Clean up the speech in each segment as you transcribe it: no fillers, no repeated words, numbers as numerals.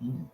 Mm.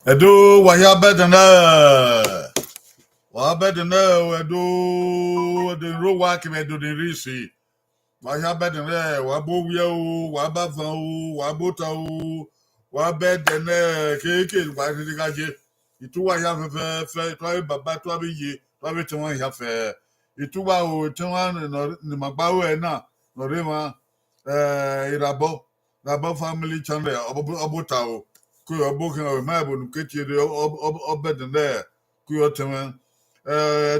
Edo waya bedana. Wa bedana edo the ro wa ke do the risi. Waya bedana wa bo wi o, wa ba fan o, wa bota o, wa bedana keke wa ti ka je. Itu wa ya fe to baba to abi ye, to abi ti won ya fe. Itu wa o ti won no ni magba o e na no re ma irabo family channel obota o. Kuyo booking of my book, kitchen, obed there, Kuyo Teman,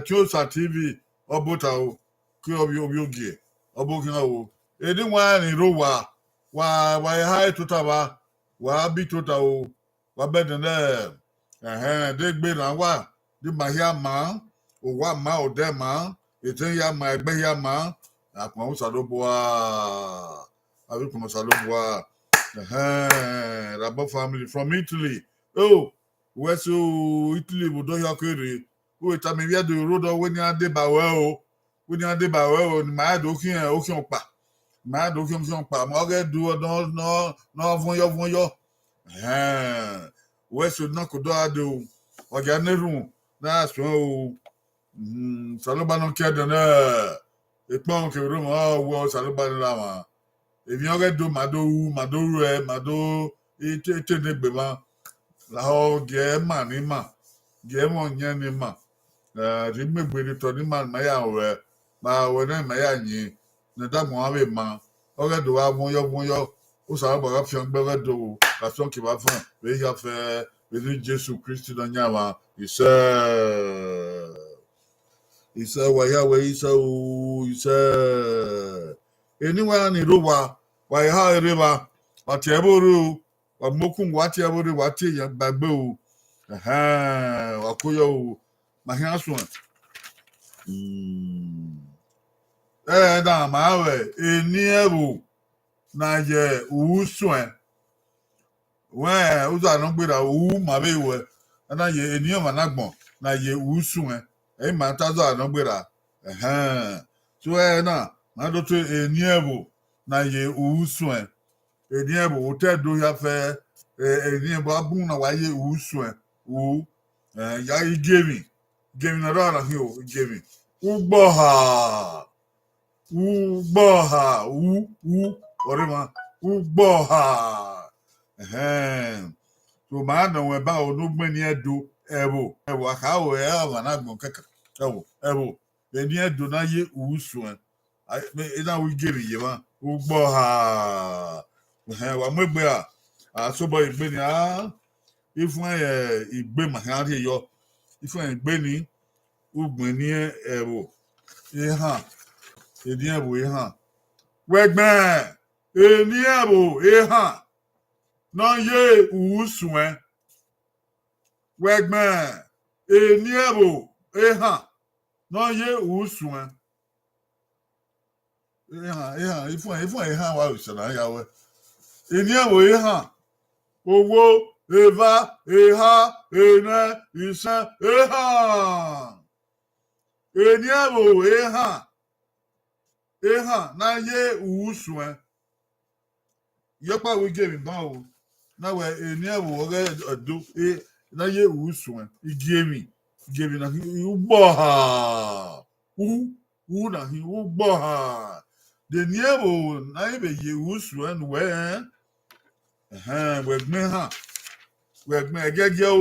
Chosa TV, Obota, Kuyo Yogi, Oboking of anyone in Rowa, why high to Taba, why be total, what better than there, they be on what, did my young man, or what ma or them man, it's a young my bay young man, I come Saloboa, I will come Saloboa. Rabo family from Italy. Oh, where's Italy? We don't have query. Oh, it's a me via the road when you are de Bawel. When you are de Bawel, my doking and ocean pa. My doking pa. Morgan do no, von yo. Where's you not could do? Or get the room. That's so. Saloban care than it monk room. Oh, well, Saloban Lama. If you get do mado it ne bema la ho ge ma ni ma ge mo nya ni ma ri me gbe ni to ni ma ya we na ma ya yin na da mo ave ma o ge do wa mo yo o sa ba ga fion gbe ge do ka so ki ba fun we ya fe we ni Jesus Christ do nya wa ise wa ya we ise anyone ni ro wa ha river Whatever wa moku whatever what ya bagbe o wakoyo ma hia so da ma we eni ebu na ye Suen we uza no gbera ma be we na ye eni ma na gbon na ye Suen e ma ta zo no gbera so na ma do to eni ebu na ye Suen eni ebo hotel do ya fe eni ebo abun na wa ye Suen ya igemi na ra hi o igemi ugbo ha orima Ugboha. So man no we ba onugbeni edo ewo aka o e wa na gbon kaka ewo eni edo na ye usu ina we gere ye wa ugboha wa megbe so boy igbe ni ifun igbe ma kan ri yo ifun igbe ni ugbon ni ewo ehan eni ewo ehan wegben eni ewo ehan no ye usu wegben eni ewo ehan no ye usu ehan ifun ehan wa usana yawe eni ewo ehan owó eva eha ene isan ehan eni ewo ehan na ye usu yopa we give him bawo na we eni ewo ore odo na ye usu igemi na ugboha na hi ugboha de ni ewo na ibe ye usu we we gbin han wẹ̀gbọ́n ẹ̀gẹ́gẹ́ o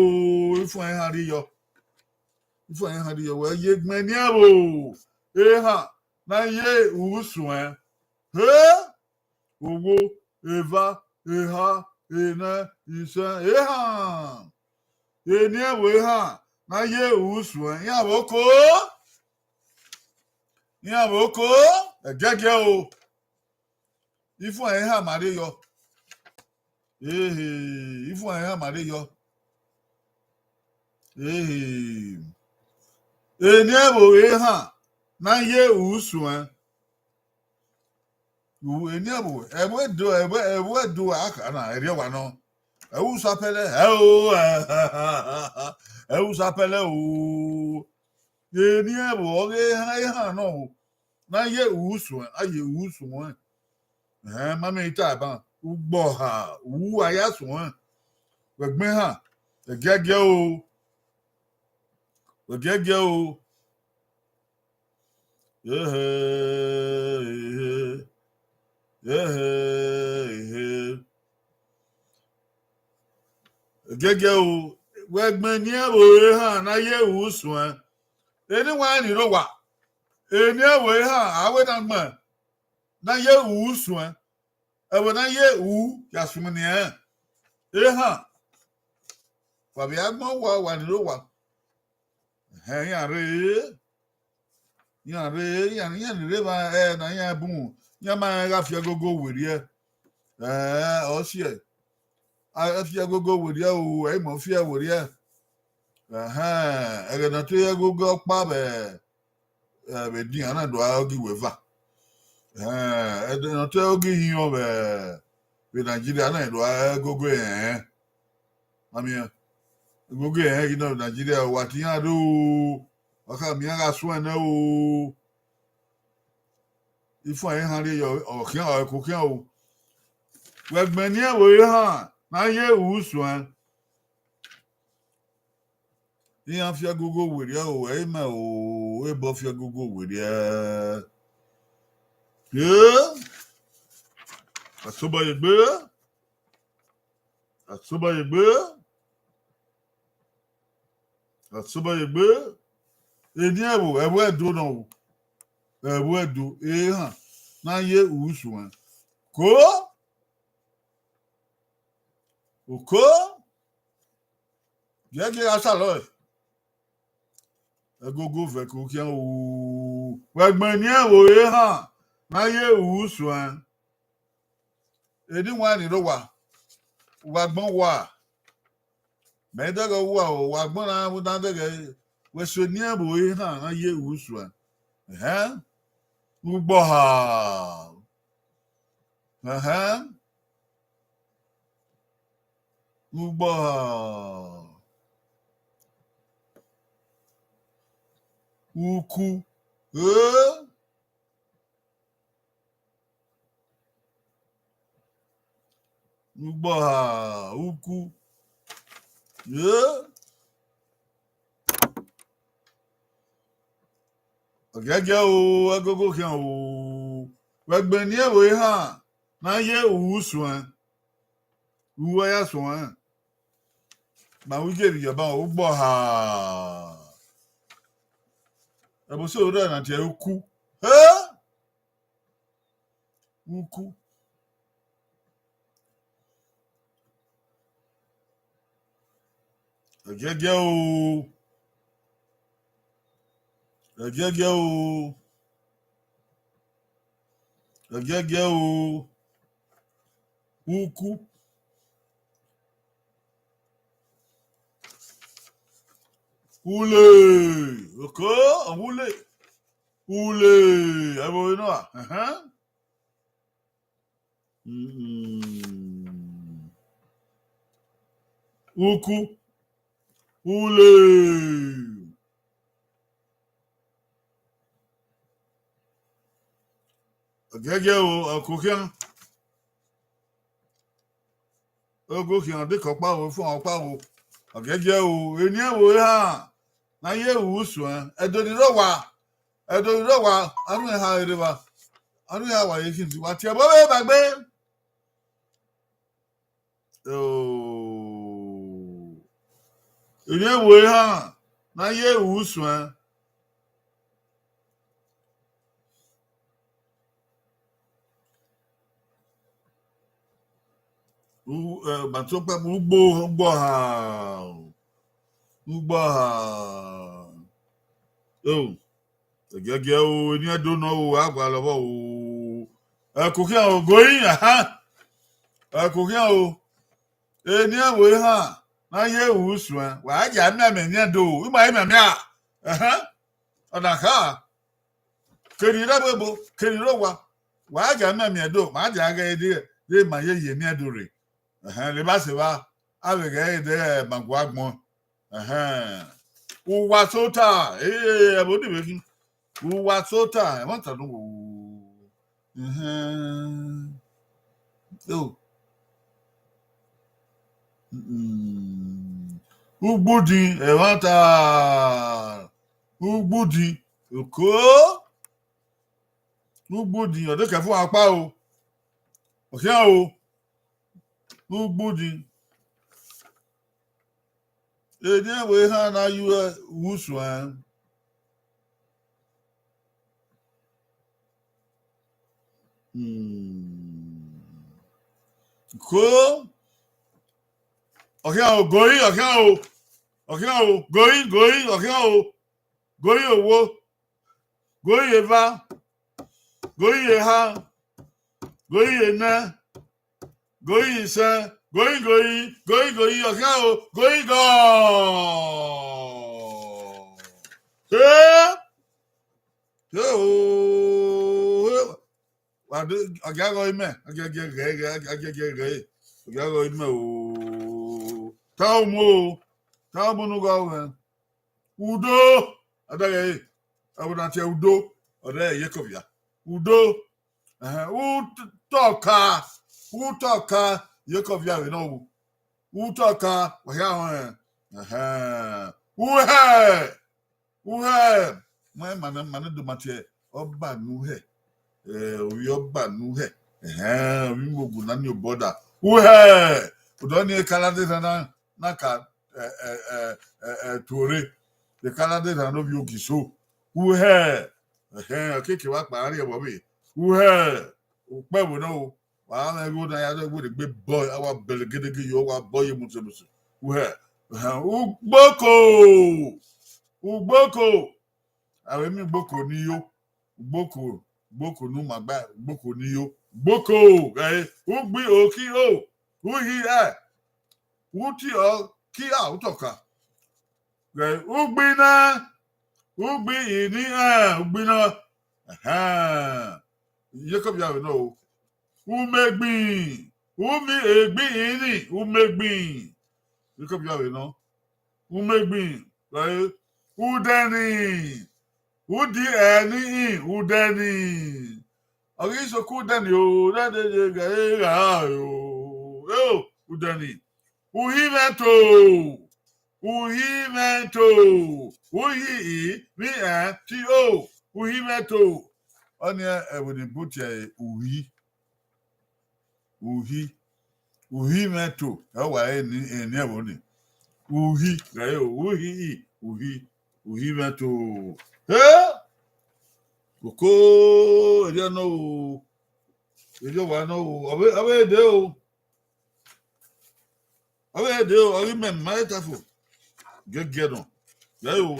ifun ẹ̀hàn rí yọ wẹ̀ yé gbọ́n ní ẹ̀rọ ẹ̀hàn náà yé ìwúsùn owó ẹ̀fà ẹ̀hà ẹ̀nà ìṣẹ́ ẹ̀hàn ẹ̀ní ẹ̀rọ ẹ̀hàn náà yé ìwúsùn ìyàwó kó ẹ̀gẹ́gẹ́ o ifun ẹ̀hàn má rí yọ ifun ẹ̀hàn má rí yọ. Eni ewo ehan na ye usu eni ewo do aka na ere wa no ewu sapele ewu sapele o eni ewo ehan no na ye usu aye usu mama ita ba ugbo ha wu ayasun wegbin ha egege o Ogege o Ogege o wegben ni ewo han na ye usun eni wa ni ro wa eni ewo han awe na gbo na ye usun ewo na ye u yasun ni han fabi agbon wa ni ro wa yan re ba na yan bun yan ma ga fi agogo weri o si a fi agogo weri o e mo fi weri e na to agogo pa be din ana do agogi weva e na to agogi yin o be Nigeria na do agogo mami gbogbo yìí náà Nàìjíríà wà tí yàn ló ọkà mi ara Suen náà o ifun ẹ̀yìn hàn rí ọ̀kíàn ọ̀ẹ̀kọ́ kíàn o wẹ̀gbẹ̀ ní ẹ̀wọ̀ yìí hàn náà yẹ ìwúsùn yíyan fi agogo wèrè o ẹ̀yìn mẹ́ o ẹ̀bọ̀ fi agogo wèrè àtúbọ̀yẹ̀gbẹ́ Atsubayegbe eni ewo edo no ewo edo ehan na ye usu ko gege asalo egogo fe ko kian o wegben ni ewo ehan na ye usu eni wa ni ro wa wagbon wa Medaga wa o wagbona mu daga weso ni abo ha na ye usu ugbo ha ugbo ha uku ugbo ha uku Ogege o agogo kan o wegben ni ewo han na ye Suen. Who ya Suen. Ma we get you about Ugbo ha. Ebo so ra na tie uku. Eh? Uku. Agege o. Agege o. Agege o. Uku. Ule. Okay, ule. Ule. Ebo no. Uku. Ule. Agege o, akokian. Ogo ki an de kan pa o fun an pa o. Agege o, eni ewo ha. Na ye Suen. Edo ni ro wa. Anu ha ere wa. Anu ya wa ye kin ti wa ti e bo be bagbe. Oh. Eni ewo ha. Na ye Suen. Ba to pe mu gbo ha. Ugbo ha. Oh. Agege o, eni edo no o agba lowo o. Akokian o goyin ha. Akokian o. Eni ewo ha. Na ye Suen. Wa aja mmemme ni do. Ima mmemme a. Odaka. Keri ra bebo, keri ro wa. Wa aja mmemme do. Ma aja aga de ma ye ni do re. Le ba se wa. Awege de banku agbon. Uwa sota. Ebo di wekin. Uwa sota. E won tan wo. Oh. Ugbudi e won ta. Ugbudi. Oko. Ugbudi o de ke fun apa o. Okian o. Ugbudi. Eni we ha na you Suen. Ko. Okian o goyin, okian o. Okian o goyin, okian o. Goyin owo. Goyin eva. Goyin eha. Goyin ena. Goyin ise. Goyin, okian o. Goyin go. Agago ime. Agege. Agago ime o. Tao mo. Tao mo no go. Udo. Adage. Abuna te udo. Ore Yekovia. Udo. Utoka. Yekovia we no. Utoka. Wahia. Uhe. Man do mate. Oba nu he. Owi oba nu he. Owi mogu na ni oboda. Uhe. Udoni kalade na ka tore. The kalade na no bi okiso. Uhe. Keke wa paari e bo bi. Uhe. Pe wo no. Wa na go na ya do go de gbe boy awa belegedege yo wa boy musemusu. Uhe. Ugboko. Awe mi gboko ni yo. Gboko nu magba gboko ni yo. Gboko. Ugbi oki o. Uhi uti o ki a utoka. Ugbi na. Ugbi ini ugbi na. Jacob ya we know. Umegbi. Umi egbi ini. Umegbi. Jacob ya we know. Umegbi. Udeni. Udi eni udeni. Ogi so ku deni o. Dade ga yo. Udeni. Uhimento. Uhi mi ti o. Uhimento. Oni e we dey put uhi. uhi meto ewa eni eboni uhi gayo uhi meto koko edia no edia wa no awe de o awi mem maitafo gegedo gayo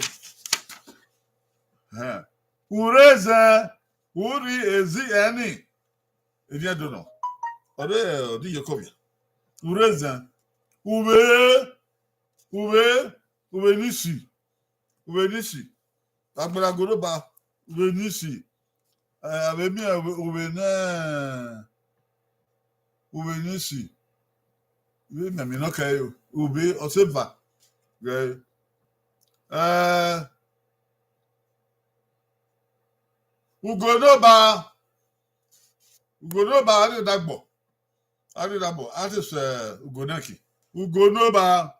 ha ureza uri ezi eni edia do no odi yekobia ureza ube nisi agbara goroba ube nisi abemi ube nisi ube memi no kayo ube oseva right ugodoba adidagbo artist ugonaki ugonoba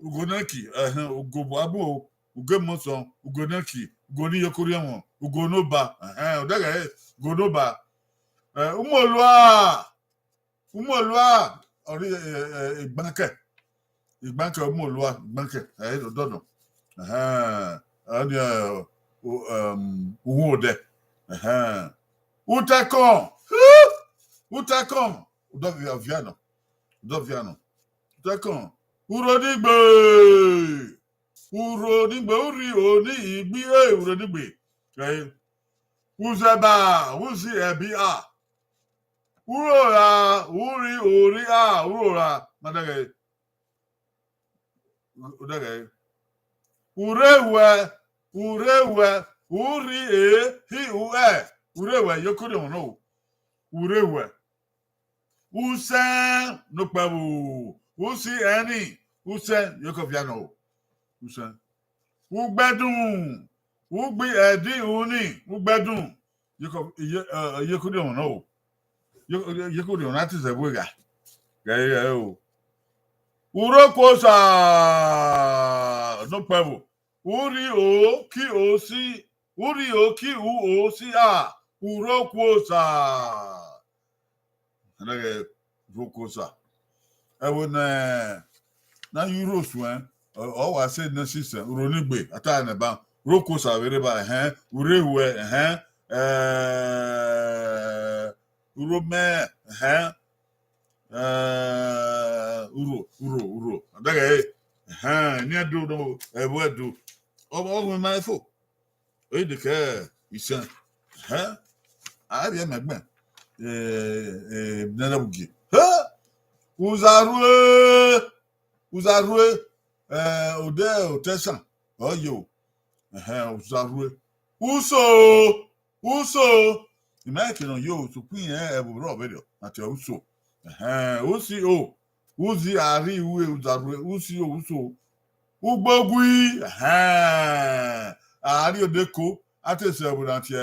ugonaki ugobo abu ugemoso ugonaki ugoni yokuriamo ugonoba odaga gonoba umolua ori igbanke umolua igbanke dodo ani uwode utakon udoviano utakon urodigbe uri oni igbi urodigbe uzeba uzi ebi urora uri ori urora madage urewe uri hi urewe yokuri ono urewe usen no pabu usi eni usen yokoviano usen ugbedun ugbi edi uni ugbedun yokuri ono yokuri ono ati zebwega gayo urokosa no pabu uri o ki o si urokosa anage urokosa ewo na euro Suen o wa say na system uronigbe ata na ba urokosa were ba urewe urome uro anage ni ado no ewo ado o my fo e de ke isan abi emegbe nanabugi uzarue ode otesan oyo uzarue uso imagine no yo to pin ebu robedo ati uso uzi ari uwe uzarue uso ugbogui ari odeko atese ebu ati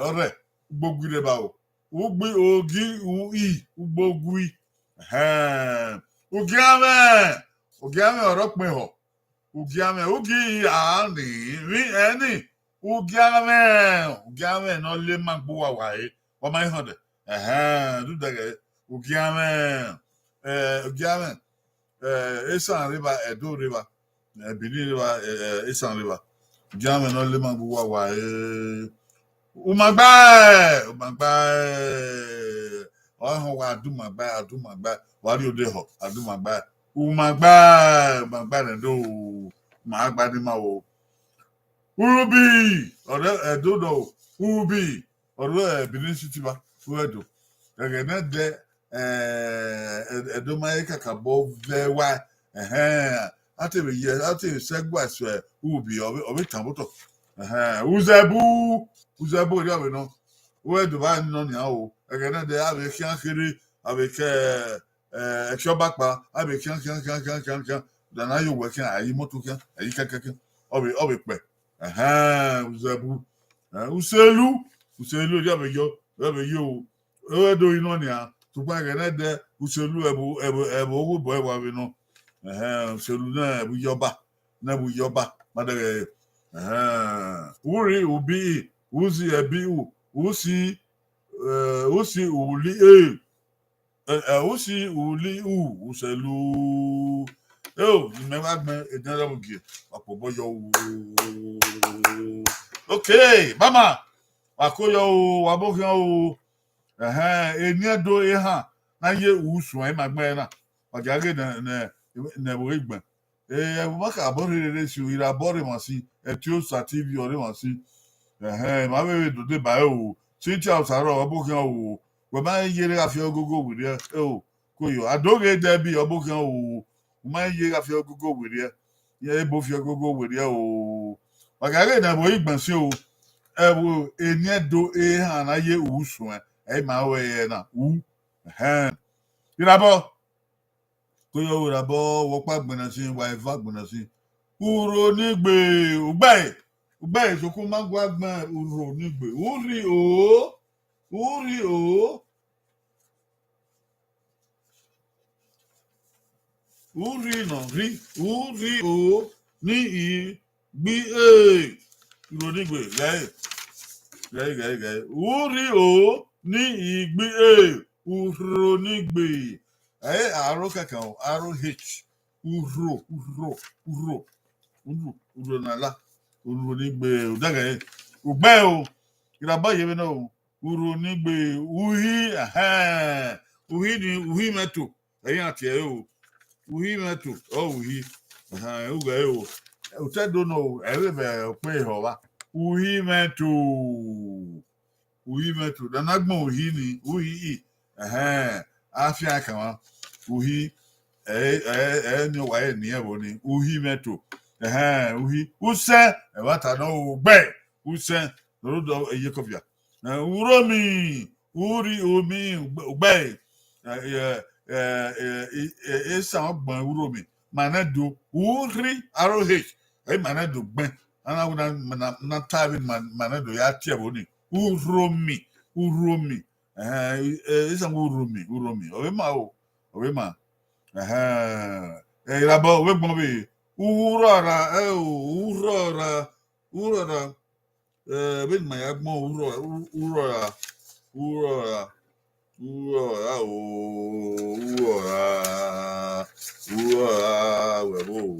ore ugbogui le bawo ugbi ogi ugbogui ugiame oropin ho ugi ani ri eni ugiame no le magbo wa wae o mai hode du dege ugiame esan river edo river Benin river esan river ugiame no le magbo wa wae umagba ohun wa adumagba wari ode ho adumagba umagba ne do magba ni ma wo urubi ore edodo urubi ore Benin city ba edo ege na de edo mai kakabo vewa ate be ye ate segwa so urubi obi tamboto uzebu ri abe no we do ba no ni awo ege na de abe kiankiri abe ke ekobakpa abe kian dana yo working ayi moto kian ayi kakaka obe pe uzebu uselu ri abe yo we do ino ni a to pa ege na de uselu ebu owo bo ewa be no uselu na ebu yoba madere uri ubi uzi ebi usi usi uli usi uli uselu me magme edara bugi apoboyo okay mama akoyo wabokan eniedo eha na ye usu ai magme na ogage na wo igba maka aborere si ira abore wasi etio sa tv ore wasi ma we do de ba o sinti ausaro obokan o we ma yere afi ogogo wire koyo adoge de bi obokan o ma yere afi ogogo wire ye bo fi ogogo wire o ogage na wo igba si o wo eniedo eha na ye usu ma we na irabo koyo irabo wo pa gbona si wa eva gbona si uro nigbe ugbe sokun magwa gbon uro nigbe uri o uri o ni gbi uro nigbe gai uri o ni igbi uro nigbe aro kankan aro h uro nala uro nigbe udaga ugbe o iraba yebe na o uro nigbe uhi meto eyin ati o uhi meto uhi uga o utedo no ebe pe howa uhi meto da nagbon uhi ni uhi afia kan wa uhi ni wa ni ebo ni uhi meto uhi use wata no gbe use rodo eyekofia uromi uri omi gbe esa ogbon uromi manado uri aroh manado gbe ana na tabi manado ya tiebo ni uromi esa uromi owe ma irabo we gbon be urora ben ma ya gbon urora webo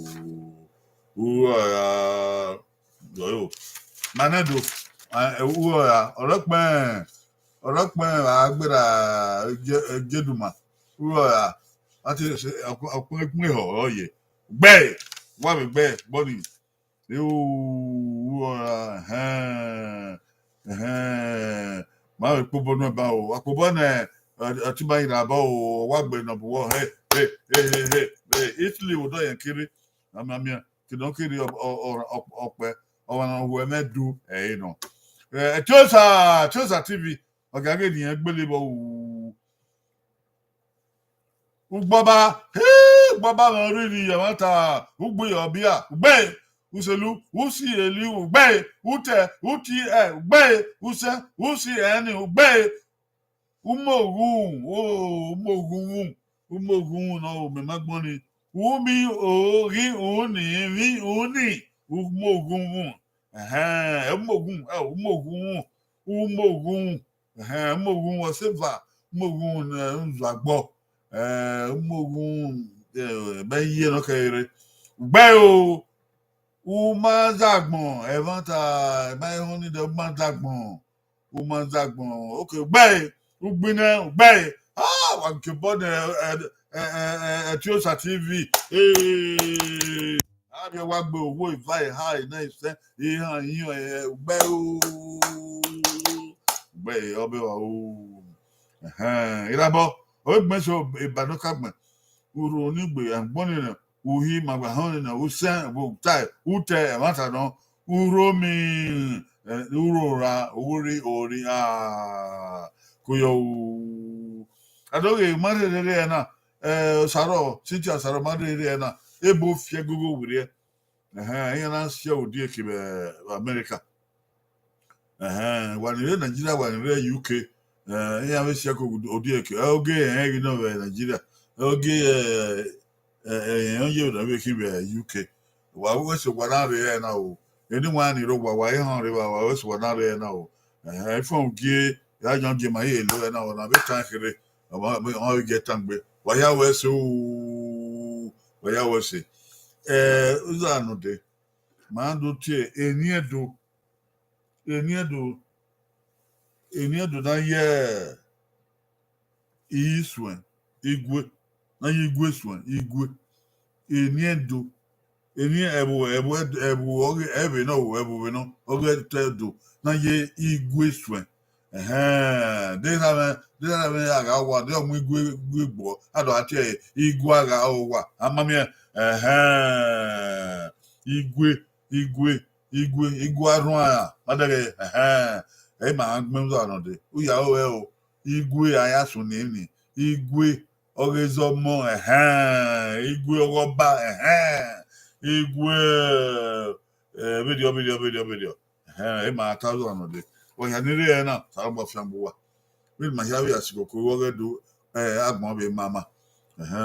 urora yo manado urora ọlọpàá agbára jeduma urora ati ọpọlọpọ ọ̀rọ̀ yẹ gbẹ wà mí gbẹ bọni urora máa wí pọbọ náà bá o àpòbọ náà ọtí bá yìnbọn bá o wà gbẹ náà bọ Italy wò dọ yẹn kiri àmàmìà kìnnà kiri ọpẹ ọwọ náà wọ ẹmẹdù ẹyìn náà Tiosa TV ọ̀gá ènìyàn gbélé bọ̀ ugbọba wọn rí ni yàwọn ta ugbe ọbíà ugbe uselu usi eli ugbe ute uti ugbe use usi ẹni ugbe umogun náà òmìmagbọ́n ni umi orí òní rí òní umogun umogun ọsẹfà umogun nzàgbọ umogun bẹyẹ lọkẹrẹ gbẹ o umazagbọn ẹfọta ẹbáyẹwọn nídẹ umazagbọn ok gbẹ ugbinẹ gbẹ wankebọdẹ Tiosa TV àbẹ wa gbé owó ìfà ìhà iná ìfẹ ìhàn yíyan gbẹ o gbẹ ọbẹ wa o ìrabọ ogbèsò ìbàdókàgbọn uru onígbè àgbọnìnà uhi magbahọnìnà usẹ bùtà ute ẹmátàdán uromi urora orí kòyọ adóge mmadụrere ya na saro sinti asaro mmadụrere ya na ebo fie gogo wuri ihe na nsia odi ekebe America wanire Nigeria wanire UK ihe ame sia ko odi eke oge gị no Nigeria oge onye odo be ekebe UK wa wo se gwanare ya na o eni wa ni ro wa ihe han re wa wo se gwanare ya na o ifon gie ya young game here low na ona be tan kire o get tangbe wa ya we so wa ya we se uza no de mando tie eniedo na ye Suen igwe na ye igwe Suen igwe eniedo eni ebu oge ebe no oge tedo na ye igwe Suen de na aga wa de omu igwe gbo ado ati igwe aga owa amami igwe aru a madare e ma gbenzo anode uya o igwe aya sun ni igwe ogezo mo igwe ogoba igwe video e ma tazo anode o ya ni re na sa gbo fiambo mi ma ya wi asiko ko wo gedo agbon be mama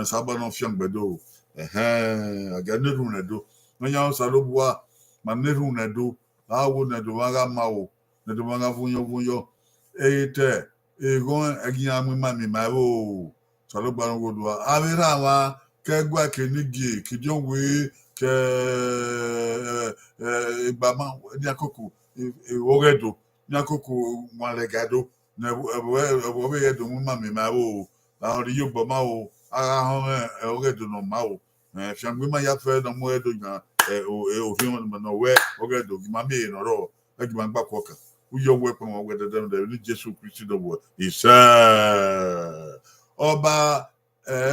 sa gbo no fiamgbedo aga ne ru nedo no ya sa lo bua ma ne ru nedo awo nedo aga mawo nedo aga vunyo ete egon agiya mu ma mi ma o sa lo gba no godo avira wa kegwa kenigi kijonwe ke bama ni akoko oredo ni akoko malegado na ebo be yedo mu ma mi ma o la ori yo gbo ma o ara hon oredo no ma o fiangbe ma ya fe no mo edo nya òfin no we oredo gi ma me no ro e gi ma gba ko kan uyo we pon we de ni Jesu Christ do wo isa ọba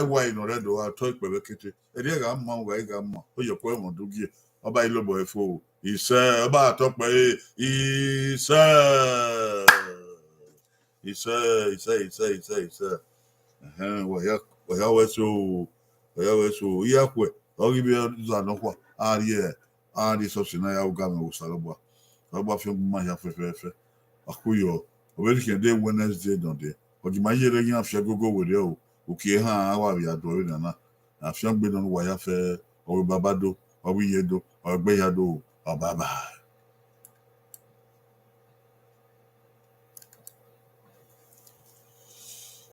wa inoredo ato ipewe kete eri ga mma wa ga mma oyo ko mo dugie ọba ilobo efo isa ọba ato pe isa wa ya weso ya kwe ogi bi za no kwa ari so sina ya uga me usalobwa ọba fi ma ya fefe akuyo obedi ke dey Wednesday don dey ogi ma yere yin afia gogo were o oke ha awa bi ado ri na afia gbe don wa ya fe o babado o wi yedo o gbe yado o baba